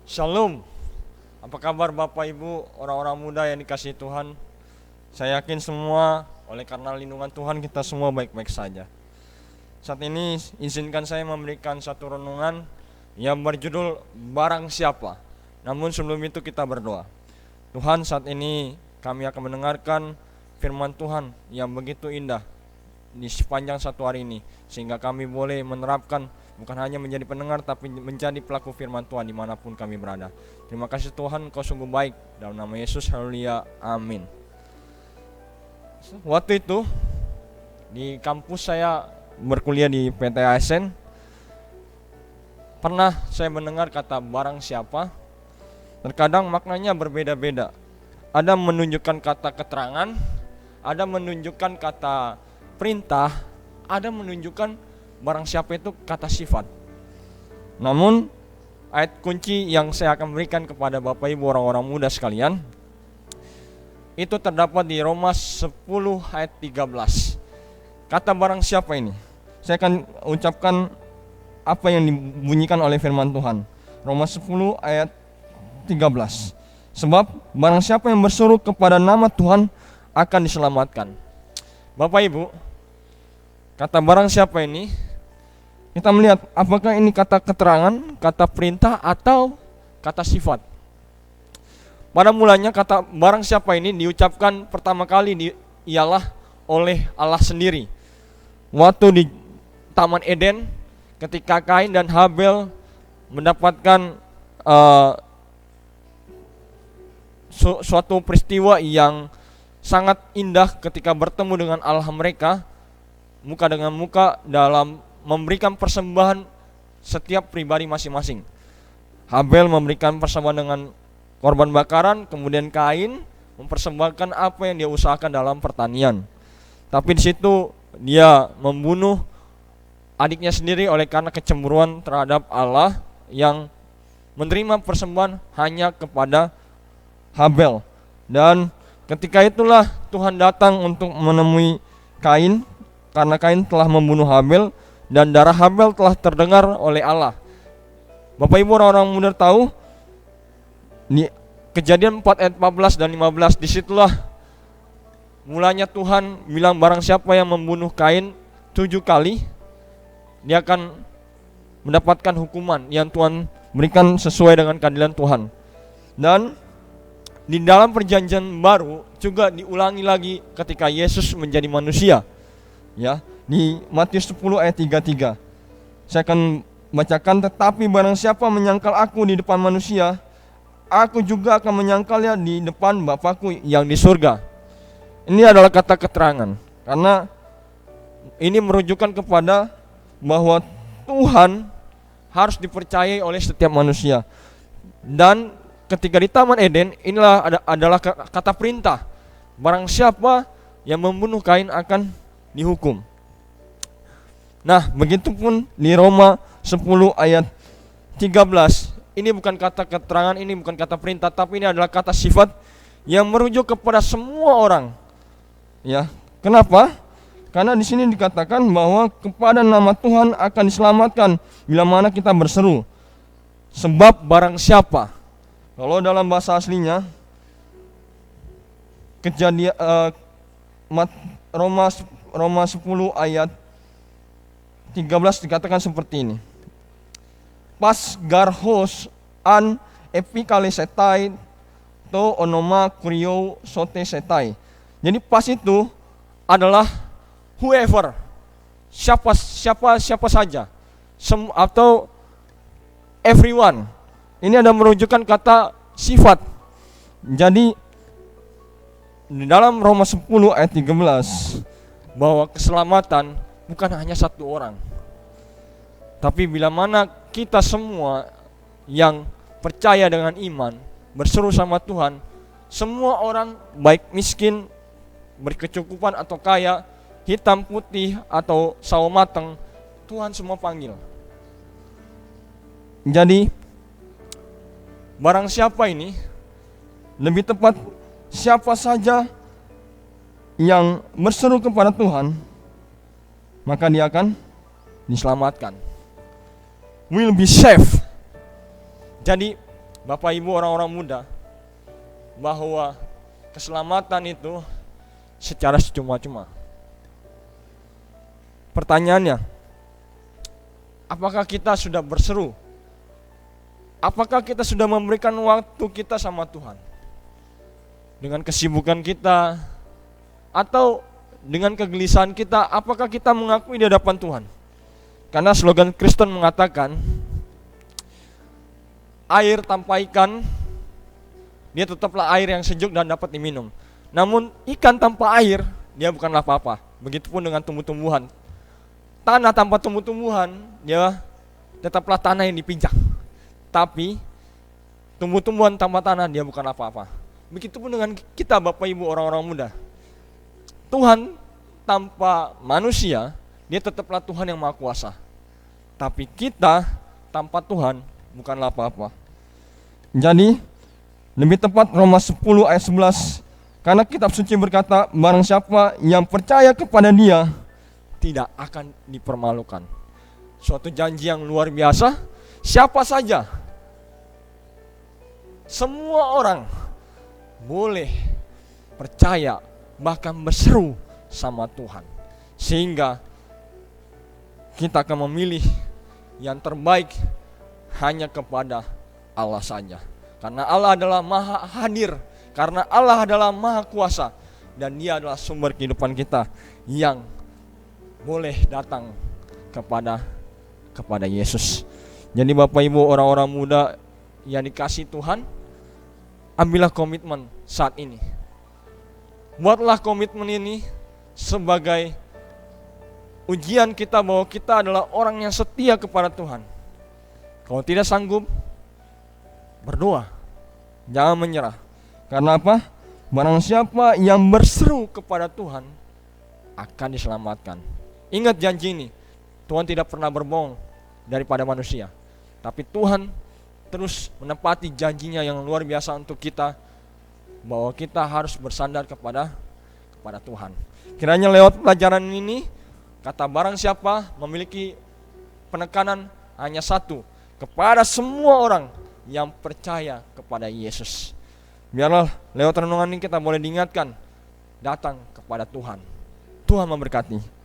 Shalom. Apa kabar Bapak Ibu, orang-orang muda yang dikasihi Tuhan? Saya yakin semua oleh karena lindungan Tuhan kita semua baik-baik saja. Saat ini izinkan saya memberikan satu renungan yang berjudul Barang Siapa. Namun sebelum itu kita berdoa. Tuhan, saat ini kami akan mendengarkan firman Tuhan yang begitu indah di sepanjang satu hari ini, sehingga kami boleh menerapkan, bukan hanya menjadi pendengar tapi menjadi pelaku firman Tuhan dimanapun kami berada. Terima kasih Tuhan, Engkau sungguh baik. Dalam nama Yesus, haleluya, amin. Waktu itu di kampus saya berkuliah di PT ASN, pernah saya mendengar kata barang siapa. Terkadang maknanya berbeda-beda. Ada menunjukkan kata keterangan, ada menunjukkan kata perintah, ada menunjukkan barang siapa itu kata sifat. Namun ayat kunci yang saya akan berikan kepada Bapak Ibu orang-orang muda sekalian itu terdapat di Roma 10 ayat 13. Kata barang siapa ini? Saya akan ucapkan apa yang dibunyikan oleh firman Tuhan. Roma 10 ayat 13. Sebab barang siapa yang berseru kepada nama Tuhan akan diselamatkan. Bapak Ibu, kata barang siapa ini, kita melihat apakah ini kata keterangan, kata perintah, atau kata sifat. Pada mulanya kata barang siapa ini diucapkan pertama kali ialah oleh Allah sendiri. Waktu di Taman Eden, ketika Kain dan Habel mendapatkan suatu peristiwa yang sangat indah ketika bertemu dengan Allah mereka muka dengan muka dalam memberikan persembahan setiap pribadi masing-masing. Habel memberikan persembahan dengan korban bakaran, kemudian Kain mempersembahkan apa yang dia usahakan dalam pertanian. Tapi di situ dia membunuh adiknya sendiri oleh karena kecemburuan terhadap Allah yang menerima persembahan hanya kepada Habel. Dan ketika itulah Tuhan datang untuk menemui Kain, karena Kain telah membunuh Habel dan darah Habel telah terdengar oleh Allah. Bapak Ibu orang-orang muda tahu di Kejadian 4 ayat 14 dan 15, disitulah mulanya Tuhan bilang barang siapa yang membunuh Kain 7 kali dia akan mendapatkan hukuman yang Tuhan berikan sesuai dengan keadilan Tuhan. Dan di dalam perjanjian baru juga diulangi lagi ketika Yesus menjadi manusia. Ya, di Matius 10 ayat 33. Saya akan bacakan, tetapi barang siapa menyangkal aku di depan manusia, aku juga akan menyangkalnya di depan Bapakku yang di surga. Ini adalah kata keterangan, karena ini merujukan kepada bahwa Tuhan harus dipercayai oleh setiap manusia. Dan ketika di Taman Eden, inilah adalah kata perintah. Barang siapa yang membunuh Kain akan dihukum. Nah, begitupun di Roma 10 ayat 13. Ini bukan kata keterangan, ini bukan kata perintah, tapi ini adalah kata sifat yang merujuk kepada semua orang. Ya, kenapa? Karena di sini dikatakan bahwa kepada nama Tuhan akan diselamatkan bila mana kita berseru. Sebab barang siapa. Kalau dalam bahasa aslinya Kejadian Roma 10 ayat 13 dikatakan seperti ini. Pas garhos an epikalesetai to onoma kurio sote setai. Jadi pas itu adalah whoever, siapa saja, atau everyone. Ini ada merujukkan kata sifat. Jadi di dalam Roma 10 ayat 13 bahwa keselamatan bukan hanya satu orang, tapi bila mana kita semua yang percaya dengan iman berseru sama Tuhan, semua orang baik miskin, berkecukupan atau kaya, hitam putih atau sawo matang, Tuhan semua panggil. Jadi barang siapa ini, lebih tepat siapa saja yang berseru kepada Tuhan, maka dia akan diselamatkan. Will be safe. Jadi Bapak Ibu orang-orang muda, bahwa keselamatan itu secara cuma-cuma. Pertanyaannya, apakah kita sudah berseru? Apakah kita sudah memberikan waktu kita sama Tuhan? Dengan kesibukan kita atau dengan kegelisahan kita, apakah kita mengakui di hadapan Tuhan? Karena slogan Kristen mengatakan, air tanpa ikan, dia tetaplah air yang sejuk dan dapat diminum. Namun ikan tanpa air, dia bukanlah apa-apa. Begitupun dengan tumbuh-tumbuhan. Tanah tanpa tumbuh-tumbuhan, dia tetaplah tanah yang dipijak. Tapi tumbuh-tumbuhan tanpa tanah, dia bukan apa-apa. Begitupun dengan kita, Bapak Ibu orang-orang muda. Tuhan tanpa manusia, dia tetaplah Tuhan yang Maha Kuasa. Tapi kita tanpa Tuhan bukanlah apa-apa. Jadi lebih tepat Roma 10 ayat 11, karena kitab suci berkata, barang siapa yang percaya kepada Dia tidak akan dipermalukan. Suatu janji yang luar biasa. Siapa saja, semua orang boleh percaya, bahkan berseru sama Tuhan. Sehingga kita akan memilih yang terbaik hanya kepada Allah saja. Karena Allah adalah Maha Hadir, karena Allah adalah Maha Kuasa, dan Dia adalah sumber kehidupan kita yang boleh datang kepada Yesus. Jadi Bapak Ibu orang-orang muda yang dikasihi Tuhan, ambillah komitmen saat ini. Buatlah komitmen ini sebagai ujian kita bahwa kita adalah orang yang setia kepada Tuhan. Kalau tidak sanggup, berdoa, jangan menyerah. Karena apa? Barang siapa yang berseru kepada Tuhan akan diselamatkan. Ingat janji ini, Tuhan tidak pernah berbohong daripada manusia. Tapi Tuhan terus menepati janjinya yang luar biasa untuk kita, bahwa kita harus bersandar kepada Tuhan. Kiranya lewat pelajaran ini, kata barang siapa memiliki penekanan hanya satu, kepada semua orang yang percaya kepada Yesus. Biarlah lewat renungan ini kita boleh diingatkan, datang kepada Tuhan. Tuhan memberkati.